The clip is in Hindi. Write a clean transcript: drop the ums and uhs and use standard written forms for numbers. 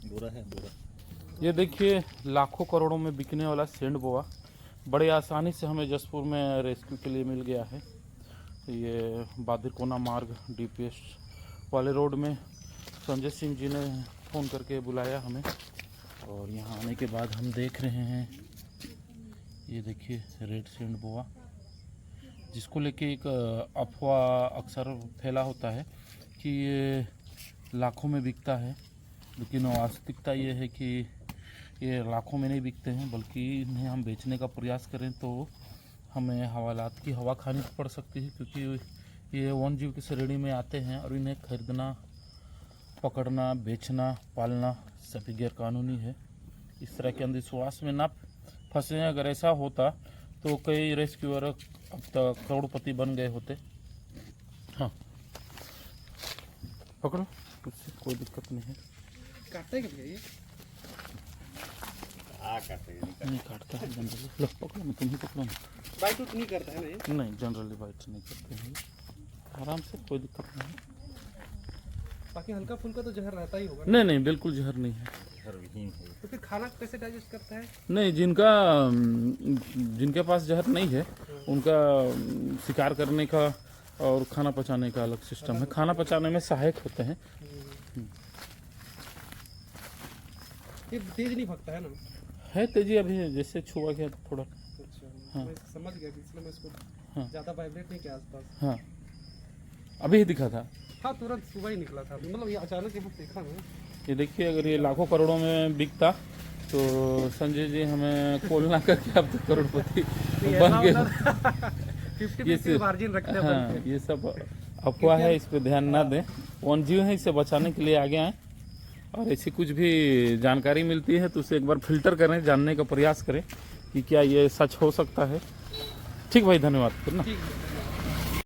बुरा है बुरा। ये देखिए लाखों करोड़ों में बिकने वाला सेंड बोआ बड़े आसानी से हमें जसपुर में रेस्क्यू के लिए मिल गया है। ये बादिरकोना मार्ग डीपीएस वाले रोड में संजय सिंह जी ने फ़ोन करके बुलाया हमें, और यहाँ आने के बाद हम देख रहे हैं ये देखिए रेड सेंड बोआ, जिसको लेके एक अफवाह अक्सर फैला होता है कि ये लाखों में बिकता है, लेकिन वास्तविकता ये है कि ये लाखों में नहीं बिकते हैं, बल्कि इन्हें हम बेचने का प्रयास करें तो हमें हवालात की हवा खानी पड़ सकती है, क्योंकि ये वन जीव की श्रेणी में आते हैं और इन्हें खरीदना, पकड़ना, बेचना, पालना सभी गैर कानूनी है। इस तरह के अंधविश्वास में ना फंसे। अगर ऐसा होता तो कई रेस्क्यूअर अब तक करोड़पति बन गए होते। हाँ पकड़ो, उससे कोई दिक्कत नहीं है। काटता है क्या ये? नहीं काटता है जनरली। लो पकड़ो, मैं तुम्हें पकड़ो। बाइट उठ नहीं करता है ना ये? नहीं जनरली बाइट नहीं करते हैं, आराम से, कोई दिक्कत नहीं है। बाकी हल्का फुल्का तो जहर रहता ही होगा। नहीं नहीं बिल्कुल जहर नहीं है। तो फिर खाना कैसे डाइजेस्ट करता है? नहीं, जिनके पास जहर नहीं है उनका शिकार करने का और खाना पचाने का अलग सिस्टम है। खाना पचाने में सहायक होते हैं। ये तेज नहीं भगता है ना? है तेजी, अभी जैसे छुआ गया थोड़ा। अच्छा हाँ। मैं समझ गया कि इसलिए मैं इसको हाँ। ज़्यादा वाइब्रेट नहीं किया आसपास। हाँ अभी ही दिखा था। हाँ तुरंत सुबह ही निकला था, मतलब ये अचानक यहाँ देखा मैं। ये देखिए, अगर ये लाखों करोड़ों में बिकता तो संजय जी हमें कॉल ना करके अब तक करोड़पति बन गए। 50-50 मार्जिन रखते हैं। हाँ, ये सब अफवाह है, इस पे ध्यान ना दें। वन जीव है, इसे बचाने के लिए आगे आए, और ऐसी कुछ भी जानकारी मिलती है तो उसे एक बार फिल्टर करें, जानने का प्रयास करें कि क्या ये सच हो सकता है। ठीक भाई, धन्यवाद। फिर ना। ठीक है।